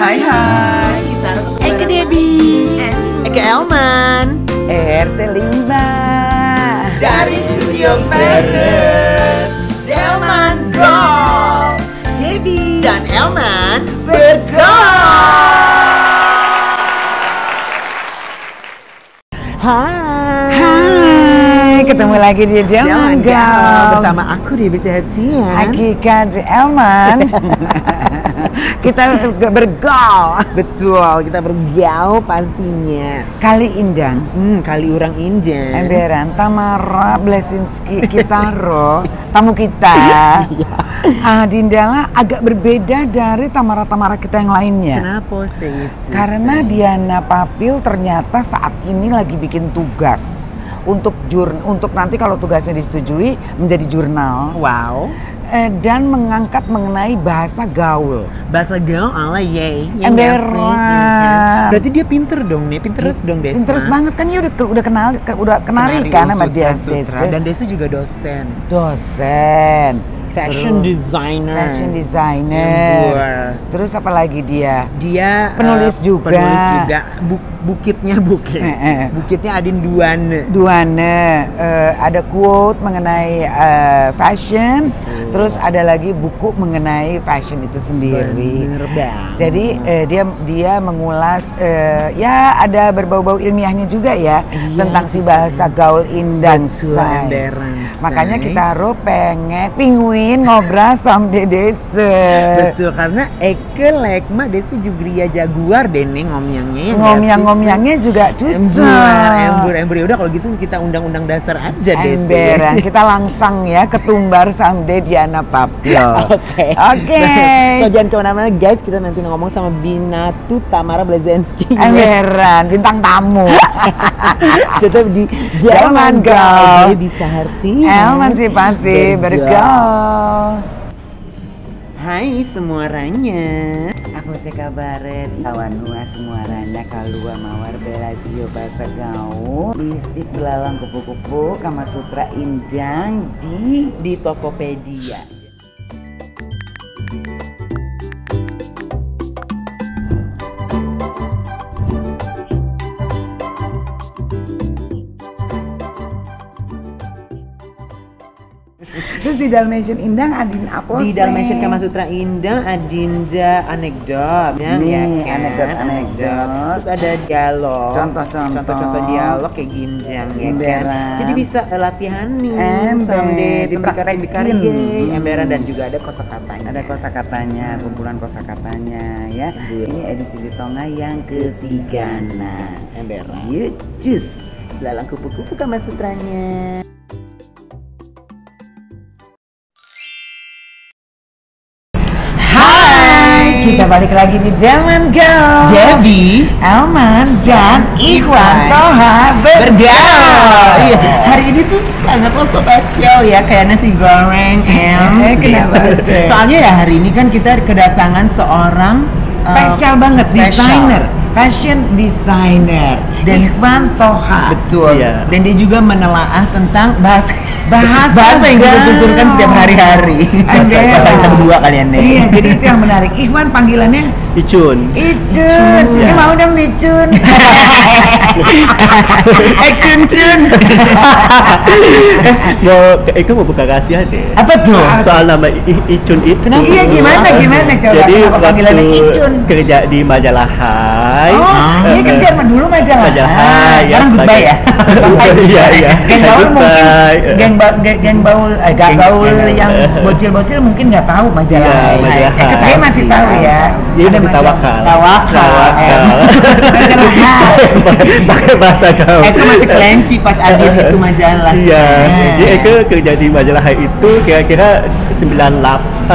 Hai kita Eke Debbie, Eke Elman RT Limba dari Studio Paris. Elman Go, Debbie dan Elman bergol. Hai, ketemu lagi di Elman Go bersama aku Debbie Sehatian. Hakikat Elman. Kita bergaul. Betul, kita bergaul pastinya. Kali Indang, Kali orang Indang. Emberan, Tamara Blesinski, kita tamu kita. Dindala agak berbeda dari Tamara-Tamara kita yang lainnya. Kenapa sih itu? Karena Diana Papil ternyata saat ini lagi bikin tugas untuk nanti kalau tugasnya disetujui menjadi jurnal. Wow. Dan mengangkat mengenai bahasa gaul. Bahasa gaul ala yay. Emberan. Berarti dia pinter dong nih, pinterus dong Desa. Pinterus banget kan, dia udah kenari kan sama dia Desa. Dan Desa juga dosen. Fashion designer. Terus apa lagi dia? Dia penulis juga. Bukitnya Adin Duane. Ada quote mengenai fashion. Terus ada lagi buku mengenai fashion itu sendiri. Bener banget. Jadi dia mengulas ya ada berbau-bau ilmiahnya juga ya, tentang si bahasa gaul Indang. Makanya kita pengen penguin ngobrol sama Desa. Betul, karena Eke lekma Desa juga jaguar deh nih ngomyangnya ya. Ngomyangnya juga cocok. Embur. Udah kalau gitu kita undang-undang dasar aja Desa. Emberan, kita langsung ya ketumbar sampai Diana Papil. Oke. So jangan kemana-mana guys, kita nanti ngomong sama Binatu Tamara Blesinski. Emberan, bintang tamu. Tetap di Elman Go. Bisa arti. Elman sih pasti bergaul. Hai semuanya. Aku sih kabaret kawan nuas semuanya kalua mawar belajio bahasa gaul. Listik belalang kupu-kupu Kama Sutra Indang di Tokopedia. Terus di Dalmatian Indang Adin apa Di Dalmatian Kama Sutra Indang Adinda anekdot ya, nih, kan? anekdot. Terus ada dialog. Contoh-contoh dialog kayak ginjang ya kan. Jadi bisa latihan nih sampai dipraktekin emberan, dan juga ada kosakatanya. Ada kosakatanya, kumpulan kosakatanya ya. Ini edisi Ditonga yang ketiga. Nah, emberan. Yuk, cus. Belalang kupu-kupu Kama Sutranya. Kita balik lagi di Elman Go. Debbie, Elman dan Ikhwan Toha bergaul. Iya, hari ini tuh sangatlah spesial ya, kayak nasi goreng Kenapa? Soalnya ya hari ini kan kita kedatangan seorang Spesial banget, desainer, fashion designer dan Ikhwan Toha. Betul. Iya. Dan dia juga menelaah tentang bahasa yang kita tuturkan setiap hari-hari. Bahasa kita berdua kalian nih. Iya, jadi itu yang menarik. Ikhwan panggilannya Icun. Ini mau dong Icun. Cun. Eka mau buka rahasia deh. Apa tuh? Soal nama Icun itu. Kenapa? Iya, gimana coba? Jadi Kenapa panggilannya Icun? Kerja di majalah Hai. Iya kan zaman dulu majalah. Hai. Sekarang goodbye ya. Iya. Geng gaul mungkin geng gaul yang bocil-bocil mungkin nggak tahu majalah. Katanya masih tahu ya. Iya, masih tawakal. Pakai bahasa gaul. Eka masih kelenci pas Adin itu majalah. Iya. Jadi Eka kerja di majalah Hai itu kira-kira 98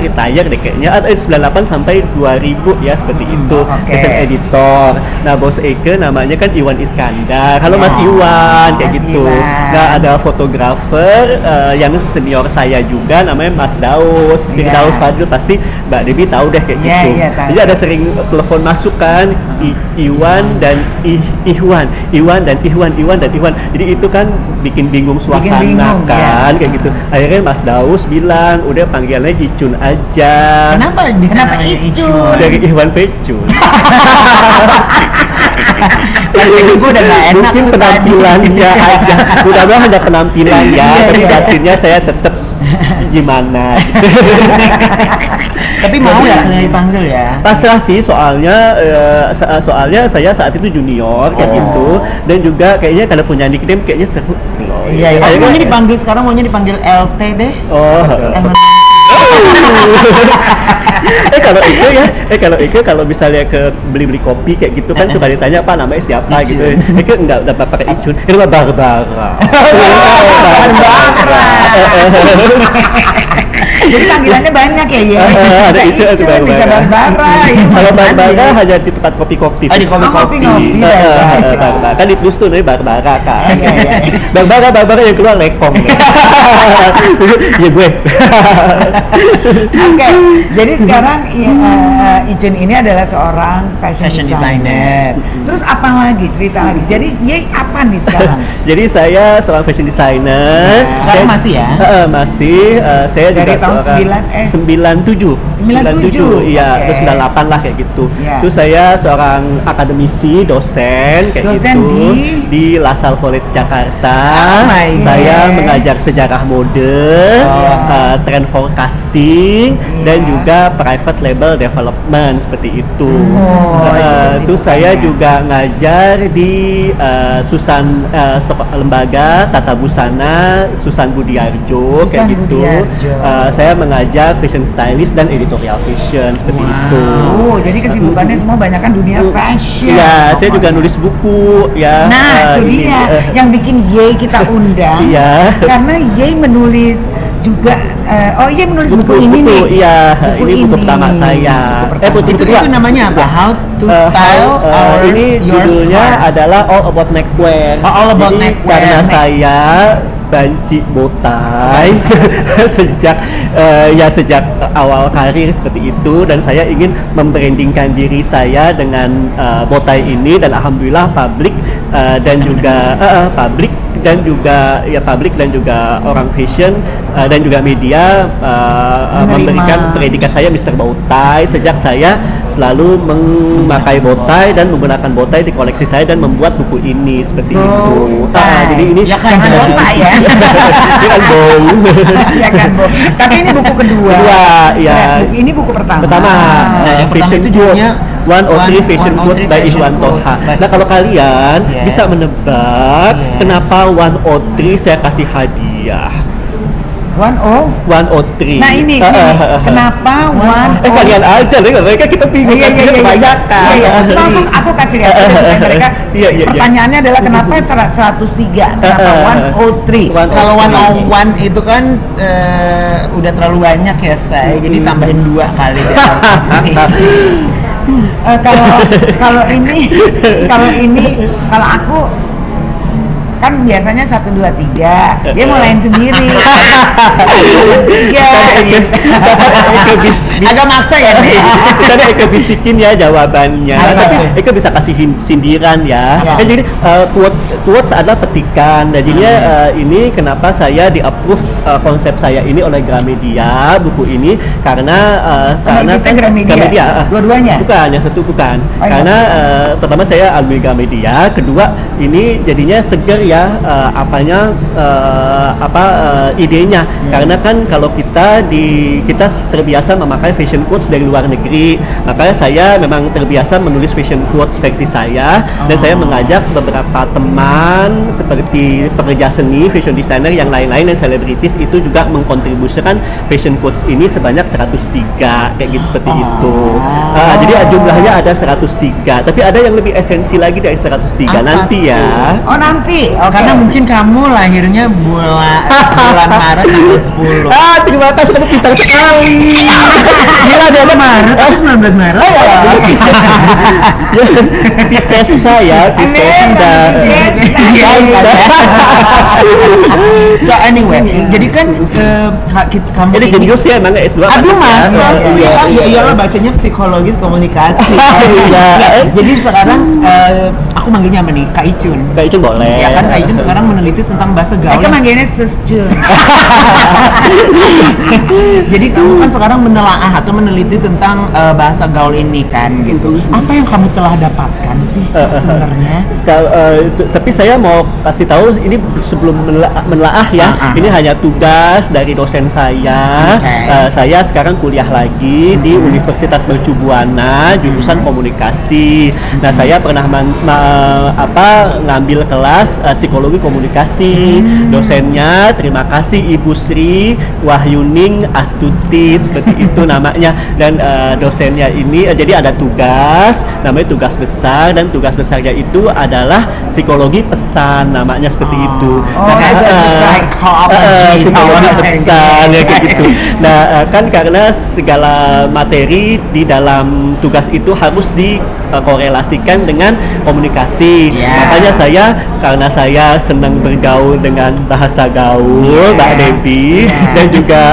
retire deh kayaknya. 98 sampai 2000 ya, seperti itu. Desain editor. Nah, bos Eka namanya kan Iwan Iskandar. Halo Mas Iwan, kayak gitu. Nah, ada fotografer yang senior saya juga namanya Mas Daus. Daus Fadil, pasti Mbak Debbie tahu deh kayak gitu. Jadi ada sering telepon masuk kan, Iwan dan Iwan. Jadi itu kan bikin bingung suasana kan, kayak gitu. Akhirnya Mas Daus Firdaus bilang udah panggilannya Icun aja. Kenapa bisa namanya Icun? Dari Iwan Pecun. Itu gue udah gak enak. Mungkin penampilannya aja. Mudah-mudahan hanya penampilan ya, tapi batinnya saya tetap gimana. Tapi mau ya dipanggil ya? Pasrah sih, soalnya saya saat itu junior kayak gitu, dan juga kayaknya kalau punya nickname kayaknya seru loh. Iya. Aku maunya dipanggil sekarang dipanggil LT deh. Kalau misalnya ke beli kopi kayak gitu kan suka ditanya Pak namanya siapa gitu. Enggak dapat pakai Icun. Itu Barbara. Jadi panggilannya banyak ya, ada Icun, bisa Barbara. Kalau Barbara hanya di tempat kopi-kopi. Di kopi-kopi. Kan ditulis tuh nih Barbara kan. Barbara yang keluar lekong. Iya gue. Oke, jadi sekarang Icun ini adalah seorang fashion designer. Terus apa lagi, cerita lagi? Jadi apa nih sekarang? Jadi saya seorang fashion designer. Sekarang masih ya? Masih. Saya dari juga tahun 97. Iya, terus 98 lah kayak gitu. Terus saya seorang akademisi, dosen kayak gitu di LaSalle College Jakarta. Saya mengajar sejarah mode, trend forecasting, dan juga private label development seperti itu. Terus saya juga ngajar di lembaga tata busana Susan Budiarjo kayak gitu. Saya mengajar fashion stylist dan editorial fashion seperti itu. Jadi kesibukannya semua banyak kan dunia fashion. Ya, saya juga nulis buku ya. Nah, itu dia yang bikin Ye kita undang. Karena Ye menulis juga menulis buku ini nih. Iya, ini buku pertama saya. Buku itu namanya apa? How to Style ini judulnya adalah All About Neckwear. All About Neckwear. Karena saya banci botai sejak awal karir seperti itu, dan saya ingin membrandingkan diri saya dengan botai ini, dan alhamdulillah publik dan juga orang fashion dan juga media memberikan predikat saya Mr. Botai sejak saya selalu memakai botai dan menggunakan botai di koleksi saya dan membuat buku ini seperti itu. Jadi ini jangan botai ya. Jangan bong. Tapi ini buku kedua. Ya. Ini buku pertama. Fashion Quotes 103 Fashion Quotes by Iwan Toha. Nah, kalau kalian bisa menebak kenapa 103 saya kasih hadiah. 103. Nah ini kenapa 103? Kalian aja deh, mereka kita bingung kasihnya kebanyakan. Cuma aku kasih lihat mereka. Pertanyaannya adalah kenapa 103? Kenapa 103? Kalau 101 itu kan udah terlalu banyak ya saya, jadi tambahin 2 kali deh. Kalau aku kan biasanya 1, 2, 3 dia mau lain sendiri. 3 agak maksa ya nih. Kita Eka bisikin ya jawabannya, tapi Eka bisa kasih sindiran ya. Jadi quotes adalah petikan. Jadinya ini kenapa saya di-approve konsep saya ini oleh Gramedia, buku ini karena Gramedia dua-duanya? Bukan, yang satu bukan. Karena pertama saya alumni Gramedia, kedua ini jadinya seger ya idenya. Karena kan kalau kita terbiasa memakai fashion quotes dari luar negeri, makanya saya memang terbiasa menulis fashion quotes versi saya, dan saya mengajak beberapa teman seperti pekerja seni, fashion designer yang lain-lain dan selebritis itu juga mengkontribusikan fashion quotes ini sebanyak 103 kayak gitu seperti itu. Jadi jumlahnya ada 103, tapi ada yang lebih esensi lagi dari 103 nanti ya. Nanti. Karena mungkin kamu lahirnya bulan Maret tanggal 10. Terima kasih, kamu pintar sekali. Gila, ada Maret, 19 Maret. Pisces saya. So anyway, jadi kan kamu ini jenius ya emang S2. Aduh mas, iyalah bacanya psikologis komunikasi. Jadi sekarang aku aku manggilnya apa nih? Kak Icun. Kak Icun boleh. Ya kan Kak Icun sekarang meneliti tentang bahasa gaul. Aku manggilnya Sescun. Jadi kamu kan sekarang menelaah atau meneliti tentang bahasa gaul ini kan gitu. Apa yang kamu telah dapatkan sih sebenarnya? Tapi saya mau kasih tahu ini sebelum menelaah ya. Ini hanya tugas dari dosen saya. Saya sekarang kuliah lagi di Universitas Mercu Buana jurusan komunikasi. Nah, saya pernah ngambil kelas psikologi komunikasi. Dosennya terima kasih Ibu Sri Wahyuning Astuti, seperti itu namanya. Dan dosennya ini jadi ada tugas, namanya tugas besar, dan tugas besarnya itu adalah psikologi pesan, namanya seperti itu. Psikologi pesan ya kayak gitu. Nah, kan karena segala materi di dalam tugas itu harus dikorelasikan dengan komunikasi. Makanya karena saya senang bergaul dengan bahasa gaul, Mbak Debbie, dan juga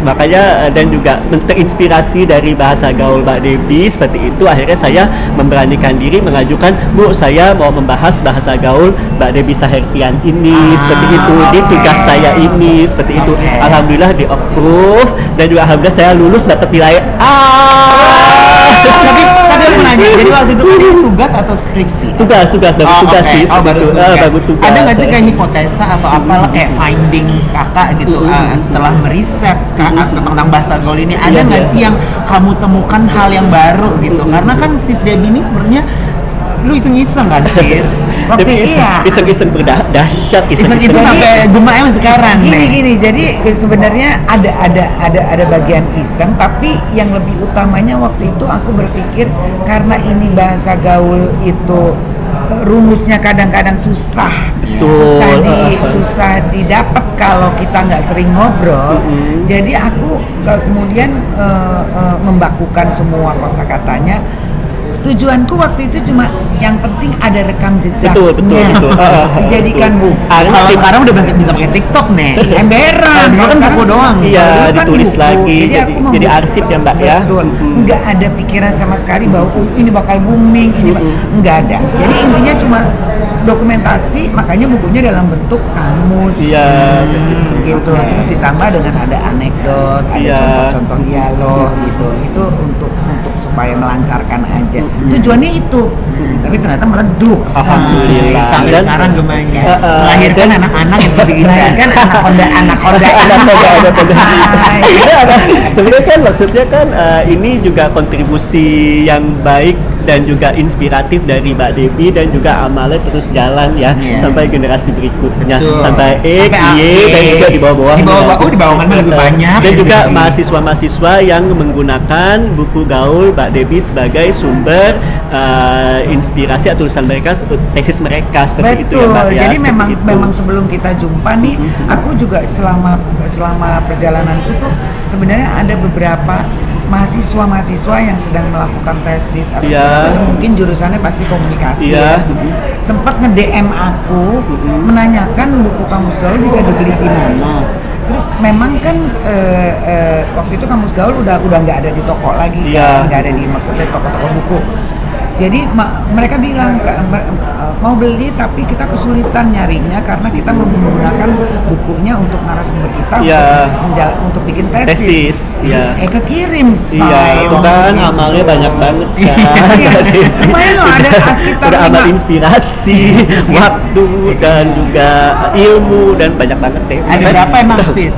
makanya dan juga terinspirasi dari bahasa gaul Mbak Debbie seperti itu, akhirnya saya memberanikan diri mengajukan, Bu, saya mau membahas bahasa gaul Mbak Debbie Sahertian ini, seperti itu di tugas saya ini, seperti itu. Alhamdulillah di approve, dan juga alhamdulillah saya lulus dapat nilai A. Tapi aku nanya, jadi waktu itu ini tugas atau skripsi? Tugas sih. Baru tugas. Ada nggak sih kayak hipotesa atau apalah kayak findings kakak gitu setelah meriset tentang bahasa gaul ini, ada nggak sih yang kamu temukan hal yang baru gitu? Karena kan sis Debbie ini sebenarnya lu iseng-iseng kan sis? Waktu iseng-iseng berdahsyat, iseng-iseng sampai gemaknya sekarang. Gini, jadi sebenarnya ada bagian iseng, tapi yang lebih utamanya waktu itu aku berpikir karena ini bahasa gaul itu rumusnya kadang-kadang susah didapat kalau kita nggak sering ngobrol. Jadi aku kemudian membakukan semua kosakatanya. Tujuanku waktu itu cuma yang penting ada rekam jejaknya. Betul. Dijadikan buku. Kalau sekarang udah bisa pakai TikTok nih. Emberan. Dulu kan buku doang. Iya, ditulis buku. lagi. Jadi arsip ya, Mbak ya. Betul. Nggak ada pikiran sama sekali bahwa ini bakal booming, nggak ada. Jadi intinya cuma dokumentasi, makanya bukunya dalam bentuk kamus. Iya. Gitu. Terus ditambah dengan ada anekdot, ada contoh-contoh dialog gitu. Itu untuk supaya melancarkan aja. Tujuannya itu. Tapi ternyata meredup. Alhamdulillah. Sampai sekarang gemanya. Melahirkan anak-anak yang seperti ini. Melahirkan anak Honda. Sebenarnya kan maksudnya kan ini juga kontribusi yang baik dan juga inspiratif dari Mbak Debbie, dan juga amalnya terus jalan ya sampai generasi berikutnya. Sampai Y dan juga di bawah-bawah. Di bawah lebih banyak. Dan juga mahasiswa-mahasiswa yang menggunakan buku gaul Mbak Debbie sebagai sumber inspirasi atau tulisan mereka, tesis mereka seperti itu ya Mbak ya. Jadi memang sebelum kita jumpa nih, aku juga selama perjalananku tuh sebenarnya ada beberapa mahasiswa yang sedang melakukan tesis atau mungkin jurusannya pasti komunikasi. Sempat nge-DM aku menanyakan buku kamus gaul bisa dibeli di mana. Terus memang kan waktu itu kamus gaul udah nggak ada di toko lagi, nggak ada di maksudnya toko-toko buku. Jadi mereka bilang mau beli tapi kita kesulitan nyarinya karena kita menggunakan bukunya untuk narasumber kita untuk bikin tesis. Kekirim itu kan amalnya banyak banget kan. Lumayan loh, ada sekitar amal inspirasi, waktu dan juga ilmu dan banyak banget deh. Ada berapa emang sis?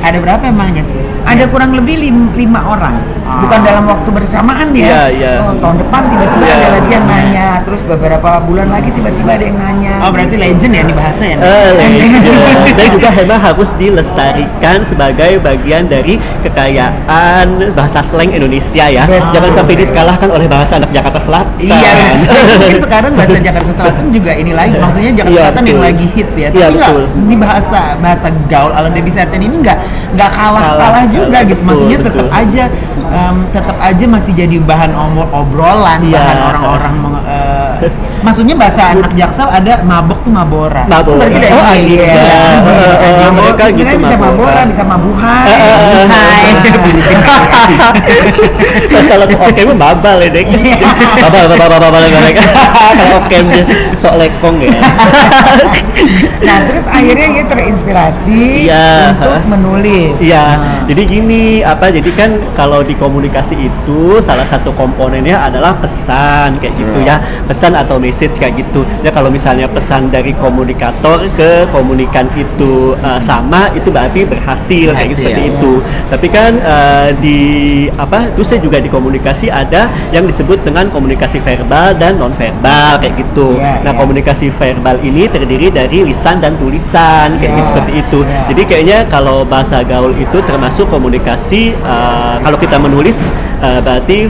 Ada berapa emangnya sis? Ada kurang lebih 5 orang. Bukan dalam waktu bersamaan ya. Tahun depan tiba-tiba ada lagi yang nanya, terus beberapa bulan lagi tiba-tiba ada yang nanya. Berarti legend ya di bahasa ya. Dan juga memang harus dilestarikan sebagai bagian dari kekayaan bahasa slang Indonesia ya. Jangan sampai dikalahkan oleh bahasa anak Jakarta Selatan. Mungkin sekarang bahasa Jakarta Selatan juga ini lagi. Maksudnya Jakarta Selatan yang lagi hits ya. Tapi di bahasa gaul ala Debbie Sahertian ini nggak kalah juga gitu. Maksudnya tetap aja masih jadi bahan obrolan, bahan orang-orang Maksudnya bahasa anak Jaksel ada mabok tuh mabora. Mabora. Berarti dari- Oh, iya. mereka Sebenarnya gitu bisa mabora, bisa mabuhay. Hai. Kalau oke mah babal ya dek. Babal mereka. Kalau oke dia sok lekong ya. Nah, terus akhirnya dia terinspirasi Iya. untuk menulis. Iya, Nah. jadi gini jadi kan kalau di komunikasi itu salah satu komponennya adalah pesan kayak gitu ya, pesan atau message kayak gitu. Ya kalau misalnya pesan dari komunikator ke komunikan itu sama, itu berarti berhasil kayak gitu, seperti itu. Tapi kan terus saya juga di komunikasi ada yang disebut dengan komunikasi verbal dan non verbal kayak gitu. Nah komunikasi verbal ini terdiri dari lisan dan tulisan kayak gitu, seperti itu. Jadi kayaknya kalau bahasa gaul itu termasuk komunikasi kalau kita menulis berarti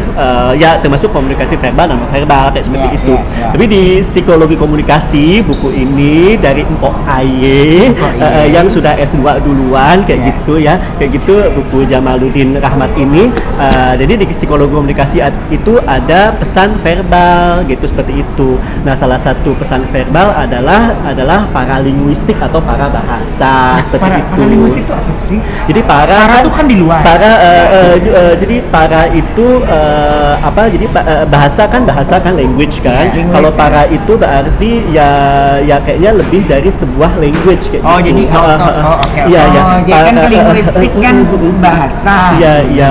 ya termasuk komunikasi verbal dan non verbal kayak seperti itu. Tapi di psikologi komunikasi buku ini dari Mpok Aye yang sudah S2 duluan kayak gitu ya, kayak gitu buku Jamaluddin Rahmat ini. Jadi di psikologi komunikasi itu ada pesan verbal gitu, seperti itu. Nah salah satu pesan verbal adalah paralinguistik atau para bahasa seperti itu. Paralinguistik itu apa sih? Jadi para itu kan di luar. Jadi para itu jadi bahasa kan language kan. Kalau para itu berarti ya kayaknya lebih dari sebuah language kayak Oh, gitu. jadi oke. Iya, iya. Jadi kan linguistik kan bahasa. Iya.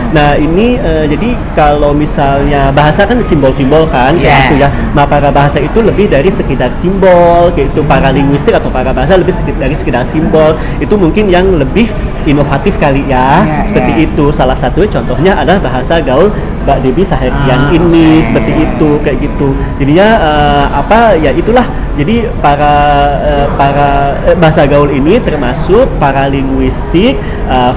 Nah, ini jadi kalau misalnya bahasa kan simbol-simbol kan kayak gitu ya. Nah, para bahasa itu lebih dari sekedar simbol kayak itu. Para linguistik atau para bahasa lebih dari sekedar simbol. Itu mungkin yang lebih inovatif kali ya. Seperti itu. Salah satu contohnya adalah bahasa gaul Mbak Debbie Sahertian ini seperti itu kayak gitu. Jadinya ya itulah. Jadi para bahasa gaul ini termasuk para linguistik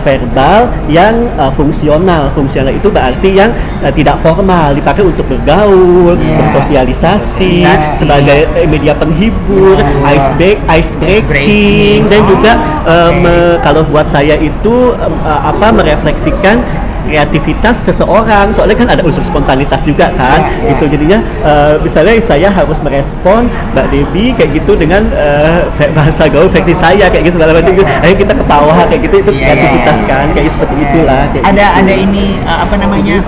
verbal yang fungsional. Fungsional itu berarti yang tidak formal, dipakai untuk bergaul, bersosialisasi, sebagai media penghibur, ice breaking, dan juga kalau buat saya itu merefleksikan kreativitas seseorang, soalnya kan ada unsur spontanitas juga kan, gitu. Jadinya misalnya saya harus merespon Mbak Debbie kayak gitu dengan bahasa gaul versi saya kayak gitu, segala macam. Akhirnya kita ketawa kayak gitu, itu kreativitas kan, kayak seperti itulah. Kayak ada ini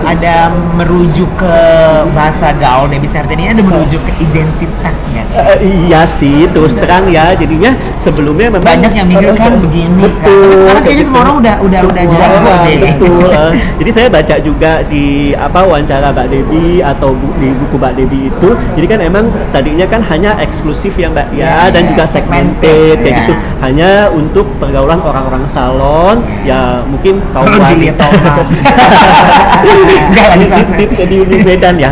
ada merujuk ke bahasa gaul Debbie Sahertian ini, ada merujuk ke identitas nggak sih? Iya sih, terus terang ya. Jadinya sebelumnya memang banyak yang mikir kan begini kan. Betul. Tapi sekarang kayaknya semua orang udah jago deh. Betul. Jadi saya baca juga di wawancara Mbak Debbie atau di buku Mbak Debbie itu. Jadi kan emang tadinya kan hanya eksklusif ya Mbak dan juga segmented kayak gitu. Hanya untuk pergaulan orang-orang salon, ya mungkin kaum wanita. Enggak lagi di Medan ya.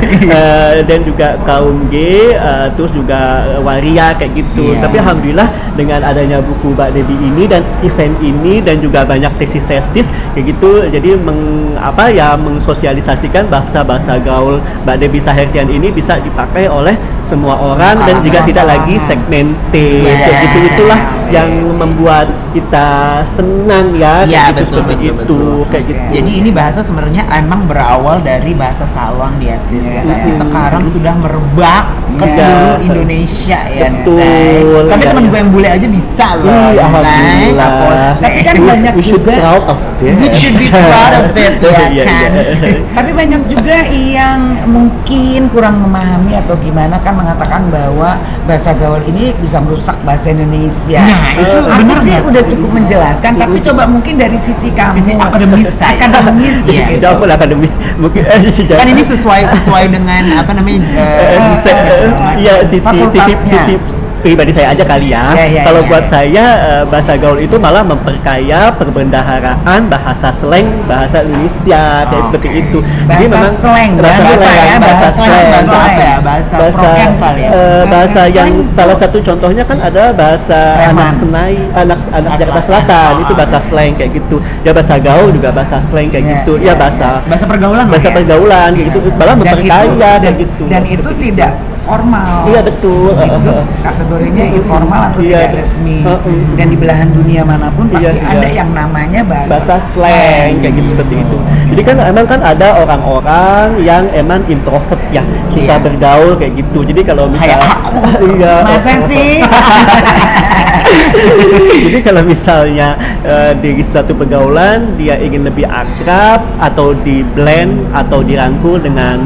Dan juga kaum gay, terus juga waria kayak gitu. Tapi alhamdulillah dengan adanya buku Mbak Debbie ini dan event ini dan juga banyak tesis kayak gitu, jadi mensosialisasikan bahasa gaul Mbak Debbie Sahertian ini bisa dipakai oleh semua orang dan juga tidak lagi segmented kayak gitu. Itulah yang membuat kita senang ya kayak gitu, seperti itu kayak gitu. Jadi ini bahasa sebenarnya emang berawal dari bahasa salon ya sis ya. Tapi sekarang sudah merebak ke seluruh Indonesia ya. Betul. Sampai teman gue yang bule aja bisa loh. Alhamdulillah. Tapi kan banyak juga proud of it. We should be proud of it ya kan. Tapi banyak juga yang mungkin kurang memahami atau gimana kan mengatakan bahwa bahasa gaul ini bisa merusak bahasa Indonesia. Nah, itu benar sih udah cukup menjelaskan, tapi coba mungkin dari sisi kamu, sisi akademis ya. Tidak apa akademis. Mungkin kan ini sesuai dengan sisi pribadi saya aja kali ya. Kalau buat saya bahasa gaul itu malah memperkaya perbendaharaan bahasa slang bahasa Indonesia kayak seperti itu. Jadi memang bahasa yang salah satu contohnya kan ada bahasa anak Jakarta Selatan, itu bahasa slang kayak gitu. Ya bahasa gaul juga bahasa slang kayak gitu. Ya bahasa pergaulan kayak gitu. Malah memperkaya kayak gitu. Dan itu tidak formal. Iya betul. Itu kategorinya informal atau Iya. tidak resmi. Dan di belahan dunia manapun pasti Iya, ada iya. yang namanya bahasa slang kayak gitu seperti itu. Jadi kan emang kan ada orang-orang yang emang introvert ya, susah Iya. bergaul kayak gitu. Jadi kalau Kayak misalnya aku. iya. Masa sih? Jadi kalau misalnya di satu pergaulan dia ingin lebih akrab atau di blend atau dirangkul dengan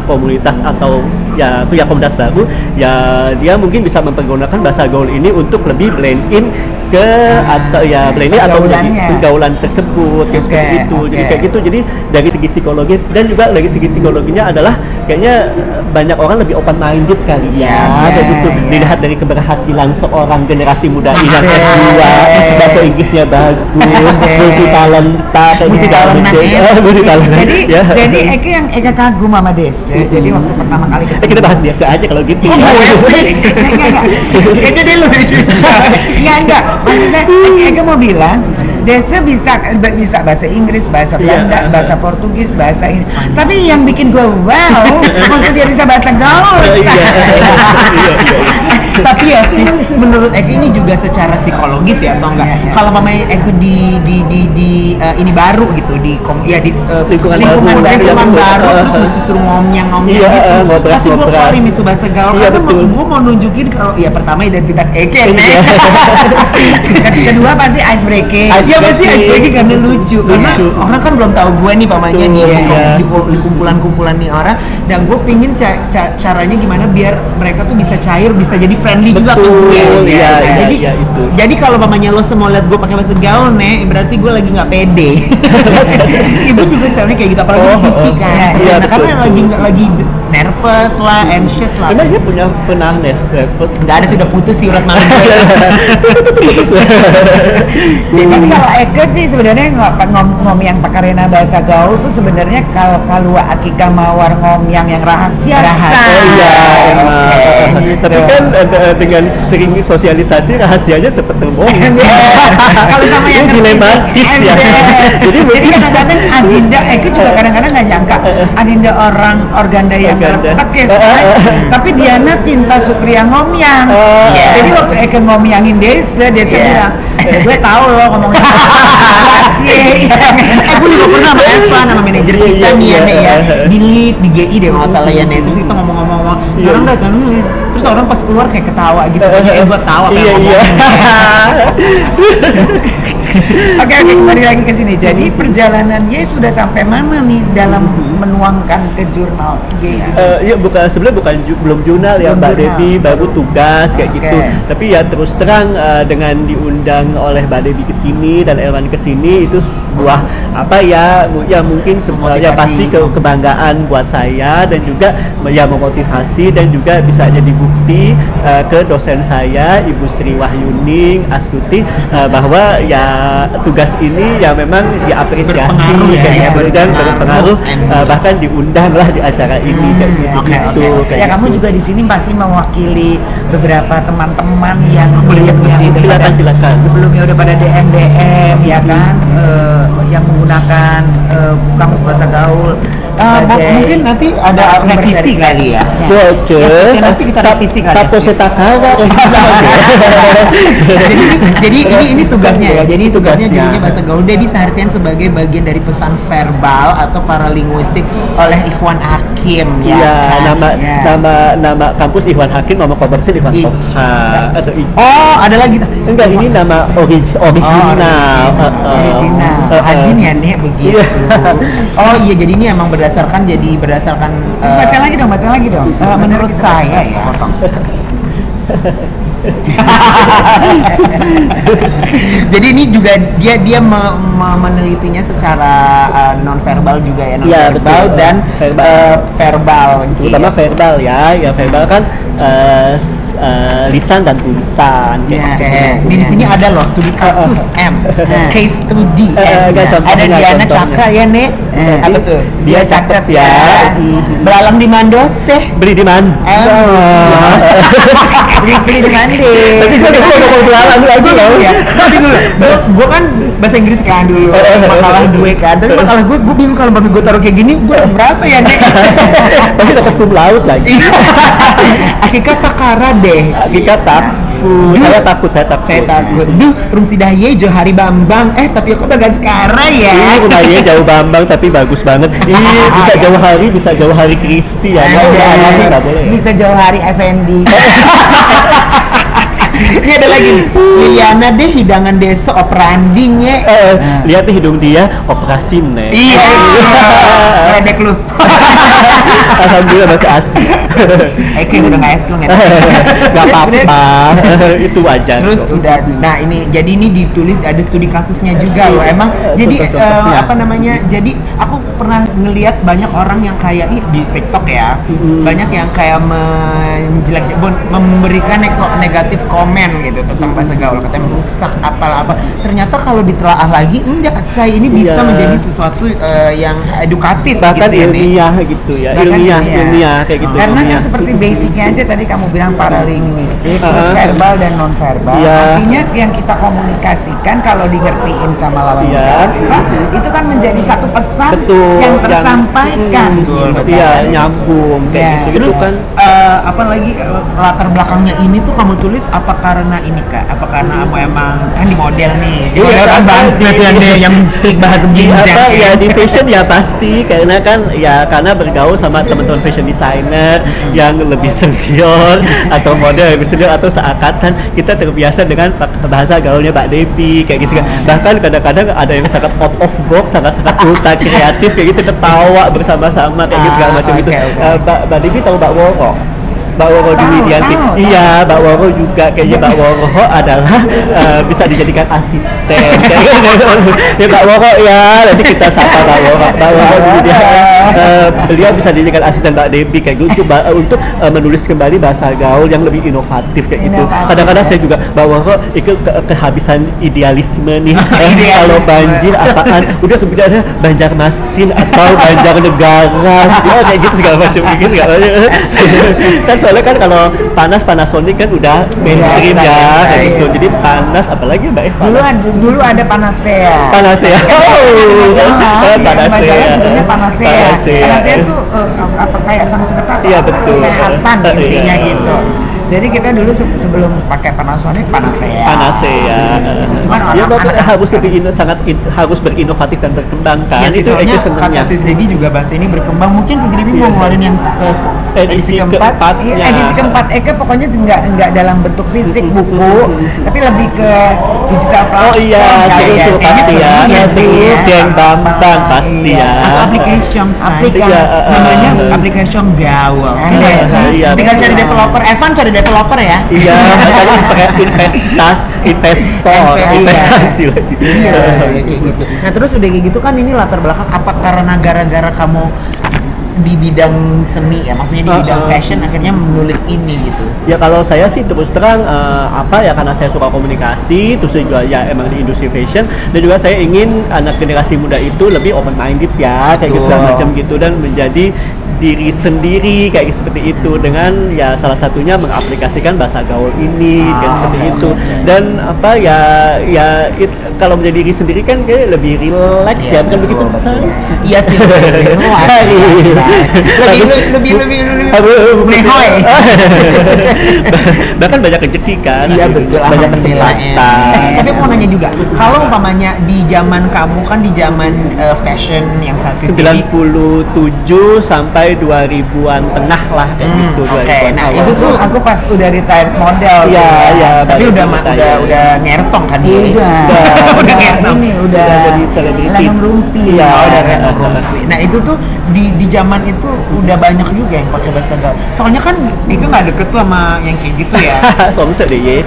komunitas atau ya punya komunitas baru, ya dia mungkin bisa mempergunakan bahasa gaul ini untuk lebih blend in ke atau ya blend in atau menjadi pergaulannya. pergaulan tersebut kayak seperti itu. Jadi kayak gitu. Jadi dari segi psikologi dan juga dari segi psikologinya adalah kayaknya banyak orang lebih open minded kali ya, kayak gitu. Dilihat dari keberhasilan seorang generasi muda ini yang S2, bahasa Inggrisnya bagus, multi talenta kayak gitu. Multi talenta. Jadi Eka kagum sama Desa. Jadi waktu pertama kali Kita bahas biasa aja kalau gitu. Oh, gue sih. Enggak. Kayaknya dia lu. Enggak. Maksudnya Eka mau bilang Desa bisa bahasa Inggris, bahasa Belanda, bahasa Portugis, bahasa Inggris. Tapi yang bikin gue wow, waktu dia bisa bahasa gaul. Tapi ya sis, menurut Eko ini juga secara psikologis ya atau enggak? Kalau mamanya Eko di ini baru gitu di Lingkungan baru baru. terus mesti suruh ngomong Iya, gitu. ngobras. Pasti gue keluarin itu bahasa gaul Iya, karena betul. gue mau nunjukin kalau ya pertama identitas Eko Iya. Kedua pasti ice breaking. Iya pasti ice breaking karena lucu. Karena orang kan belum tahu gue nih pamannya nih Iya. di kumpulan-kumpulan nih orang dan gue pingin caranya gimana biar mereka tuh bisa cair, bisa jadi friendly juga ke gue. Iya, Jadi iya, itu. jadi kalau mamanya lo semua lihat gue pakai bahasa gaul nih, berarti gue lagi nggak pede. Ibu juga soalnya kayak gitu apalagi di TV kan. Iya, Nah, betul. karena lagi nervous lah, anxious lah. Emang dia pernah nervous? Nggak ada sudah putus sih urat malam gue. Tapi kalau Eka sih sebenarnya ngom yang pakarena bahasa gaul tuh sebenarnya kalau akika mawar ngomyang yang rahasia. Oh iya, emang. Gitu. Tapi kan dengan sering sosialisasi rahasianya tetap terbongkar. Kalau sama yang Ini dilematis ya. Jadi kadang-kadang Adinda, Eka juga kadang-kadang nggak nyangka Adinda orang organda yang retak ya, tapi Diana cinta Sukria ngomyang. Jadi waktu Eka ngomyangin Desa bilang, gue tahu lo ngomongin rahasia. Gue juga pernah sama Eva, nama manajer kita nih ya Nek ya di lift di GI deh kalau salah ya Nek. Terus kita ngomong-ngomong orang datang terus orang pas keluar kayak ketawa gitu. Gue tahu apa yang ngomong. Oke, kembali lagi ke sini. Jadi perjalanannya sudah sampai mana nih dalam menuangkan ke jurnal Ye? Iya sebenarnya belum jurnal ya Belum Mbak jurnal. Debbie, baru tugas kayak Oke. gitu. Tapi ya terus terang dengan diundang oleh Mbak Debbie ke sini dan Elwan ke sini itu sebuah apa ya mungkin semua ya pasti kebanggaan buat saya dan juga ya memotivasi dan juga bisa jadi bukti ke dosen saya Ibu Sri Wahyuning Astuti bahwa ya tugas ini ya memang diapresiasi Berpengaruh ya, kayak gitu dan berpengaruh. berpengaruh bahkan diundang lah di acara ini kayak gitu. Ya kamu juga di sini pasti mewakili beberapa teman-teman yang Silakan. sebelumnya udah pada DM ya kan, yang menggunakan kamus bahasa gaul. Mungkin nanti ada revisi kali ya. Bocor. Nanti kita revisi kali. Satu setakawa. Jadi ini tugasnya ya. Jadi tugasnya Tugasnya. judulnya bahasa gaul. Dia bisa artian sebagai bagian dari pesan verbal atau paralinguistik oleh Ikhwan Hakim ya. Iya, kan? nama kampus Ikhwan Hakim, nama komersil Ikhwan Tokha atau Oh, ada lagi. enggak ini nama original. Original. Adin ya Nek begitu. Iya. Oh iya, jadi ini emang berdasarkan Terus baca lagi dong. menurut saya ya. Jadi ini juga dia menelitinya secara non verbal juga ya, non Iya, verbal betul. dan verbal gitu. Terutama verbal ya verbal kan lisan dan tulisan kayak Oke, gitu. di sini ada loh studi kasus M, case study M. Enggak, contohnya, Ada Diana contohnya. Cakra ya Nek. Apa tuh? Dia cakep ya. Belalang di Mandose. Beli di mana? Beli di mana? deh. Tapi gue ngomong belalang lagi loh. Ya, tapi gue kan bahasa Inggris kan dulu, makalah gue kan, tapi makalah gue bingung kalau mami gue taruh kayak gini, gue berapa ya nek? Tapi dapat kum laut lagi. Hakikat takara deh. Hakikat takut. Saya takut. Duh, rum sidaye jo hari Bambang. Tapi kok bagas sekarang ya? Ini rumahnya jauh Bambang tapi bagus banget. Ini bisa jauh hari Kristi ya. Nggak boleh. Bisa jauh hari Effendi. Ini ada lagi nih. Liliana deh hidangan desa operanding ya. Lihat nih hidung dia operasi nih. Iya. Ledek lu. Alhamdulillah masih asli. Kayak udah nggak es lu nggak? Gak apa-apa. Itu wajar. Terus udah. Nah ini jadi ini ditulis ada studi kasusnya juga loh. Emang jadi apa namanya? Jadi aku pernah ngelihat banyak orang yang kayak di TikTok ya. Banyak yang kayak memberikan negatif komen gitu tentang bahasa gaul, katanya merusak apa. Ternyata kalau ditelaah lagi enggak, saya ini bisa menjadi sesuatu yang edukatif, bahkan gitu ilmiah gitu ya. Ilmiah kayak gitu. Karena kan seperti basicnya aja tadi kamu bilang paralinguistik, terus verbal dan non verbal. Artinya yang kita komunikasikan kalau digertiin sama lawan bicara kita, itu kan menjadi satu pesan yang tersampaikan. Iya, nyambung kayak gitu. Terus kan apalagi latar belakangnya ini tuh kamu tulis apa karena ini Kak? Apa karena kamu emang kan di model nih? Di model kan bahas yang mistik, bahasa ginjal. Ya di fashion ya pasti karena kan ya karena bergaul sama teman-teman fashion designer yang lebih senior atau model yang lebih senior atau seangkatan, kita terbiasa dengan bahasa gaulnya Mbak Devi kayak gitu kan. Bahkan kadang-kadang ada yang sangat out of box, sangat ultra kreatif kayak gitu, ketawa bersama-sama kayak gitu segala macam gitu. Mbak Devi tahu Mbak Woro? Mbak Woro di Widianti. Iya, Mbak Woro juga kayaknya Mbak Woro adalah bisa dijadikan asisten. Ya Mbak Woro ya, nanti kita sapa Mbak Woro. Mbak Woro dia beliau bisa dijadikan asisten Mbak Devi kayak gitu untuk menulis kembali bahasa gaul yang lebih inovatif kayak gitu. Kadang-kadang saya juga Mbak Woro itu kehabisan idealisme nih. Kalau banjir apaan? Udah kemudian Banjarmasin atau Banjarnegara, ya kayak gitu segala macam gitu kan. Soalnya kan kalau panas Panasonic kan udah mainstream ya kayak gitu. Jadi panas apalagi Mbak Eva? Dulu ada Panacea. Panacea. Judulnya Panacea. Panacea itu apa kayak sama sekretar kesehatan intinya gitu. Jadi kita dulu sebelum pakai Panasonic, Panacea. Cuman orang-orang harus berinovatif dan berkembang kan. Ya, itu soalnya senangnya. kata Sis Debbie juga bahasa ini berkembang. Mungkin Sis Debbie mau ngeluarin yang edisi keempat. Edisi keempat Eka pokoknya nggak dalam bentuk fisik buku, tapi lebih ke digital platform. Oh iya, seru pasti ya. Geng Bambang pasti ya. Atau application namanya application gaul. Tinggal cari developer. Evan cari developer ya. Iya, kalau investasi lagi. Iya, kayak gitu. Nah terus udah kayak gitu kan ini latar belakang apa karena gara-gara kamu di bidang seni ya, maksudnya di bidang fashion akhirnya menulis ini gitu. Ya kalau saya sih terus terang karena saya suka komunikasi, terus juga ya emang di industri fashion, dan juga saya ingin anak generasi muda itu lebih open minded ya kayak gitu segala macam gitu, dan menjadi diri sendiri kayak seperti itu dengan ya salah satunya mengaplikasikan bahasa gaul ini kayak seperti itu. Dan kalau menjadi diri sendiri kan kayak lebih relax ya, bukan begitu besar. Iya sih. Lebih mehoy. Bahkan banyak rezeki kan. Iya betul. Banyak kesempatan. Tapi mau nanya juga, kalau umpamanya di zaman kamu kan di zaman fashion yang saat 97 sampai 2000-an tengah lah kayak gitu. Nah itu tuh aku pas udah retired model. Iya. Tapi udah ngertong kan dia. Udah ngertong. Udah jadi selebritis. Lenong rumpi. Iya, udah lenong rumpi. Nah itu tuh di zaman itu udah banyak juga yang pakai bahasa gaul. Soalnya kan itu nggak deket tuh sama yang kayak gitu ya. Somset deh ya.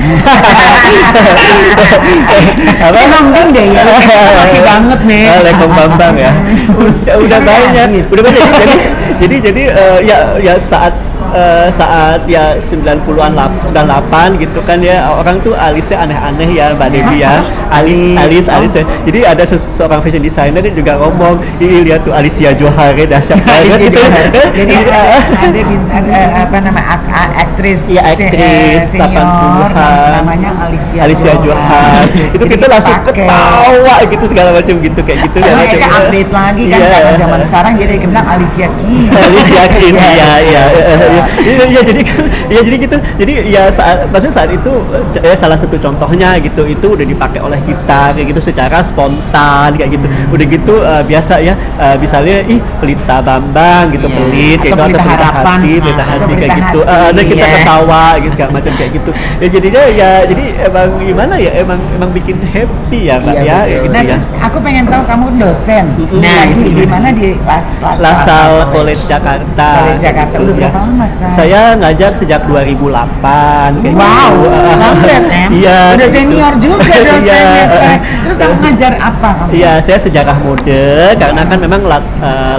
Apa? Sombong deh ya. Masih banget nih. Lekong Bambang ya. Udah banyak. Jadi saat saat ya 90-an 98 gitu kan ya, orang tuh alisnya aneh-aneh ya Mbak Devi ya. Alis ya. Jadi ada seorang fashion designer yang juga ngomong, "Ih, lihat tuh Alicia Johar dahsyat banget." Gitu. Jadi ada bintang apa nama aktris Iya, aktris senior 80-an. namanya Alicia Johar. Itu Jadi kita langsung dipakai. ketawa gitu segala macam gitu kayak gitu Karena ya. mereka update lagi kan Iya. karena zaman sekarang jadi bilang Alicia Keys. Alicia Keys, ya jadi kan, ya jadi gitu, jadi ya maksudnya saat itu ya salah satu contohnya gitu, itu udah dipakai oleh kita kayak gitu secara spontan kayak gitu, udah gitu biasa ya, misalnya Pelita Bambang gitu, Iya. pelit kayak Atau gitu, Pelita Harapan, Pelita atau Hati kayak Pelita gitu, Hati, dan kita iya. ketawa gitu segala macam kayak gitu, ya jadinya ya jadi emang gimana ya, emang bikin happy ya Mbak Iya, ya, betul. kayak gitu Nah, ya. terus aku pengen tahu kamu dosen. Nah, Nah, itu di mana di Lasal College Jakarta. College Jakarta. gitu, Udah berapa lama, Say? Saya ngajar sejak 2008 kayak Wow, gitu. lambat ya. Iya. Udah kayak senior gitu. juga dosennya. Iya. Say. Terus kamu ngajar apa kamu? Iya, saya sejarah mode karena kan memang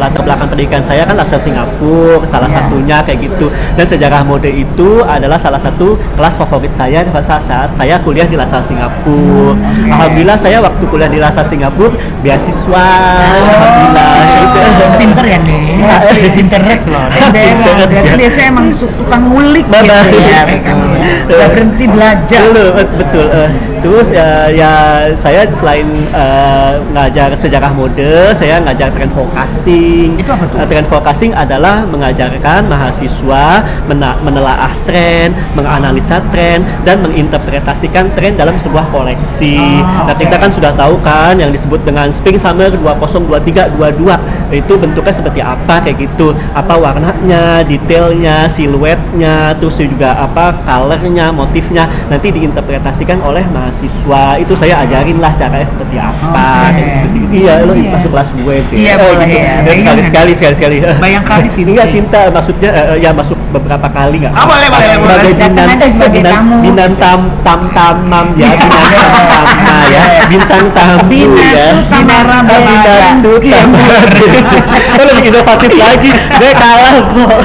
latar belakang pendidikan saya kan asal Singapura, salah Iya. satunya kayak gitu. Dan sejarah mode itu adalah salah satu kelas favorit saya pada saat saya kuliah di Lasal Singapura. Oke. Alhamdulillah saya waktu kuliah di Lasal Singapura beasiswa. Alhamdulillah. Gitu. Pinter ya nih, Pinterest loh. Pinterest, ya. Berarti biasanya emang tukang ngulik gitu Betul. ya. Kamu ya. Udah berhenti belajar. Betul. Terus ya saya selain ngajar sejarah mode, saya ngajar trend forecasting. Itu apa tuh? Trend forecasting adalah mengajarkan mahasiswa menelaah tren, menganalisa tren, dan menginterpretasikan tren dalam sebuah koleksi. Nah, oke. kita kan sudah tahu kan yang disebut dengan Spring Summer 2023 22 itu bentuknya seperti apa kayak gitu, apa warnanya, detailnya, siluetnya, terus juga apa colornya, motifnya nanti diinterpretasikan oleh mahasiswa. Itu saya ajarin lah caranya seperti apa. Oke. Kayak seperti itu. Iya, lo Iya. masuk kelas gue deh. Iya, boleh gitu. ya. Sekali-sekali. Bayangkari tinta. Iya, tinta maksudnya ya masuk beberapa kali nggak? Ah, boleh. Sebagai Datang aja sebagai tamu. Binan tamam ya, binan tamama ya, bintang tamu ya. Tamara Binatu Tamara. Lebih inovatif lagi, gue kalah kok.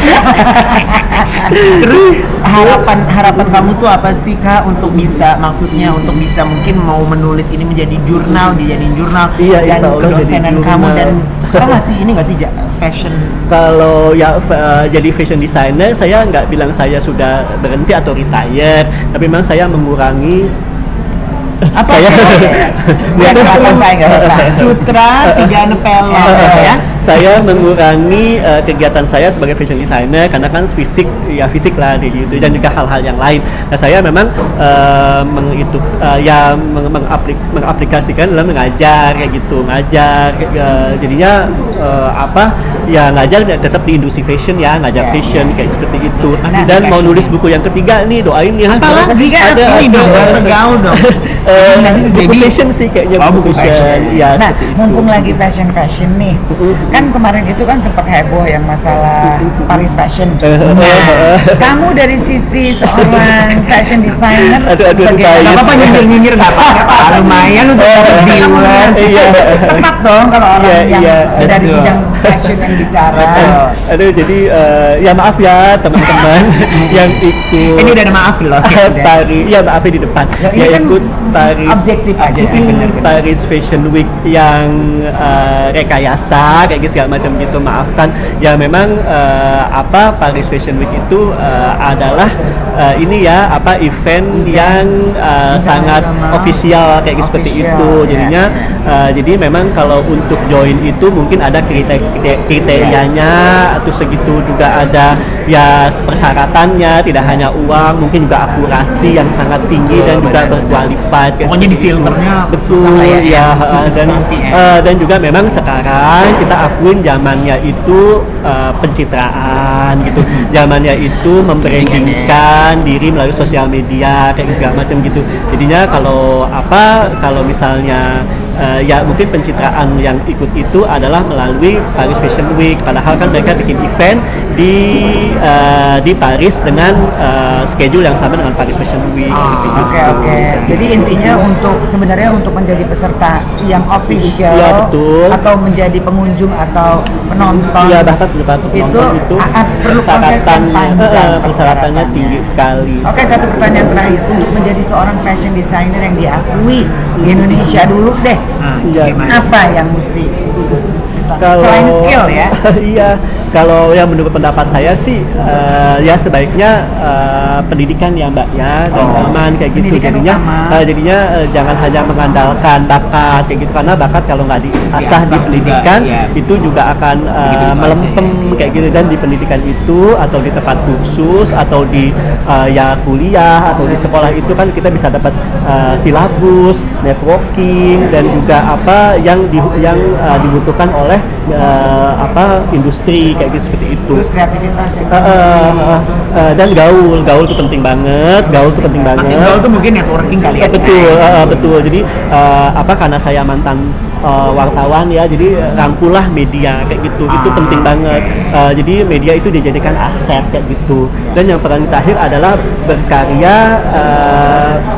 Terus harapan kamu tuh apa sih Kak untuk bisa, maksudnya untuk bisa mungkin mau menulis ini menjadi jurnal, dijadiin jurnal, Iya, dan insya Allah kedosenan jadi kamu, jurnal. dan sekarang masih ini nggak sih fashion? Kalau ya jadi fashion designer, saya nggak bilang saya sudah berhenti atau retire, tapi memang saya mengurangi Apa? Saya- Lihat apa saya nggak apa. Sutra 3 nepel ya. saya mengurangi kegiatan saya sebagai fashion designer karena kan fisik lah kayak gitu, dan juga hal-hal yang lain. Nah, saya memang mengaplikasikan dalam mengajar kayak gitu, jadinya ngajar tetap di industri fashion ya, ngajar fashion kayak seperti itu. Masih Dan di mau fashion. nulis buku yang ketiga nih, doain ya. Apalagi kan ini dong, bahasa gaul dong. Nanti si buku Debbie. fashion sih kayaknya, Oh, buku buku fashion. fashion. Ya, Nah, seperti itu. mumpung lagi fashion nih, kan kemarin itu kan sempat heboh yang masalah Paris Fashion. Nah, kamu dari sisi seorang fashion designer, Aduh, bagaimana? Gak apa-apa, nyinyir nggak apa-apa. Lumayan untuk dapat viewers. Iya. Tepat dong kalau orang Iya, yang iya, dari betul. bidang fashion yang bicara. Aduh, jadi ya maaf ya teman-teman yang ikut Ini udah ada maaf loh. tari, ya maaf ya di depan, Ya, ini ya kan ikut Paris objektif aja ya, bener-bener. Paris Fashion Week yang rekayasa kayak gitu segala macam gitu, maafkan ya. Memang Paris Fashion Week itu adalah ini ya event yang sangat official kayak gitu, seperti Official, itu ya. jadinya. Jadi memang kalau untuk join itu mungkin ada kriterianya, terus segitu juga ada ya persyaratannya, tidak hanya uang, mungkin juga akurasi yang sangat tinggi dan juga berqualified. kayak Pokoknya di seperti itu. filternya betul susah lah ya, khusus dan nanti ya. dan juga memang sekarang kita akuin zamannya itu pencitraan gitu, zamannya itu membrandingkan diri melalui sosial media kayak segala macam gitu. Jadinya kalau misalnya ya mungkin pencitraan yang ikut itu adalah melalui Paris Fashion Week, padahal kan mereka bikin event di Paris dengan schedule yang sama dengan Paris Fashion Week. Oke. Jadi intinya sebenarnya untuk menjadi peserta yang official, ya, betul, atau menjadi pengunjung atau penonton, ya bahkan penonton itu perlu proses yang panjang, persyaratannya tinggi sekali. Oke, satu pertanyaan terakhir, untuk menjadi seorang fashion designer yang diakui di Indonesia dulu deh, apa yang mesti selain skill ya? Iya, kalau yang menurut pendapat saya sih ya sebaiknya pendidikan ya Mbak ya, dan aman kayak gitu. Jadinya jangan hanya mengandalkan bakat kayak gitu, karena bakat kalau nggak diasah di pendidikan itu juga akan melempem kayak gitu. Dan di pendidikan itu atau di tempat kursus atau di ya kuliah atau di sekolah itu kan kita bisa dapat silabus, networking, dan juga apa yang dibutuhkan oleh industri kayak gitu, seperti itu. Terus kreativitas dan gaul itu penting banget. Gaul itu mungkin networking kali ya. Betul. Jadi karena saya mantan wartawan ya, jadi rangkulah media kayak gitu. Itu penting banget. Jadi media itu dijadikan aset kayak gitu. Dan yang paling terakhir adalah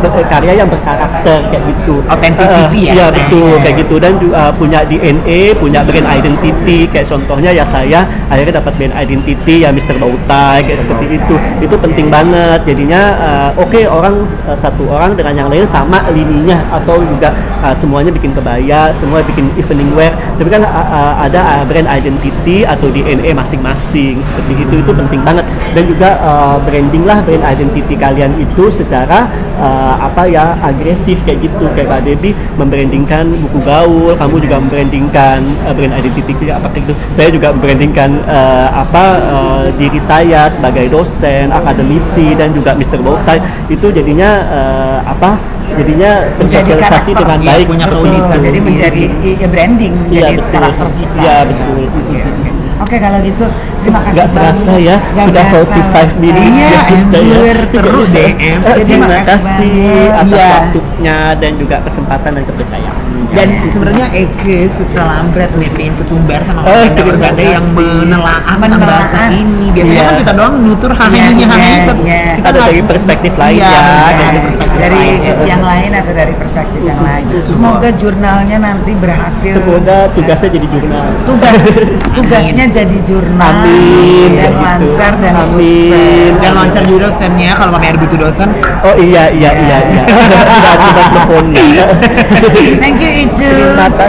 berkarya yang berkarakter kayak gitu. Authenticity ya. Iya betul kayak gitu. Dan juga punya DNA, punya brand identity. Kayak contohnya ya saya akhirnya dapat brand identity ya Mr. Bautai kayak seperti itu. Itu penting banget. Jadinya orang satu orang dengan yang lain sama lininya, atau juga semuanya bikin kebaya, semua bikin evening wear, tapi kan ada brand identity atau DNA masing-masing seperti itu penting banget. Dan juga branding identity kalian itu secara agresif kayak gitu. Kayak Mbak Debbie membrandingkan buku gaul, kamu juga membrandingkan brand identity kayak gitu. Saya juga membrandingkan diri saya sebagai dosen, akademisi, dan juga Mr. Bautai. Itu jadinya bersosialisasi dengan baik, punya keunikan. Jadi menjadi branding, menjadi karakter kita. Iya betul. Oke, kalau gitu terima kasih banget. Gak terasa ya, sudah 45 minutes. Iya, seru deh. Terima kasih atas waktunya dan juga kesempatan dan kepercayaan. Dan sebenarnya Eke Sutra Lampret nih pengen ketumbar sama Berbandai yang menelaah tentang bahasa ini. Biasanya kan kita doang nutur kita ada dari perspektif lain dari sisi yang lain atau dari perspektif yang lain. Semoga jurnalnya nanti berhasil. Semoga tugasnya jadi jurnal. Tugasnya jadi jurnal. Amin. Dan lancar dan amin. Sukses. Dan lancar juga dosennya kalau Mami Air butuh dosen. Oh iya. Sudah teleponnya. Thank you Icu.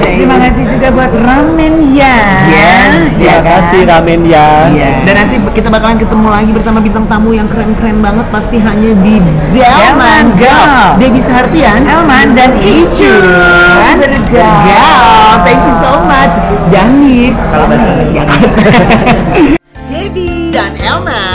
Terima kasih juga buat Ramen ya. Terima kasih Ramen ya. Dan nanti kita bakalan ketemu lagi bersama bintang tamu yang keren-keren banget, pasti hanya di Zaman Girl. Debbie Sahartian, Elman, dan Icu. Thank you so much. Dani kalau bahasa Debbie dan Elman.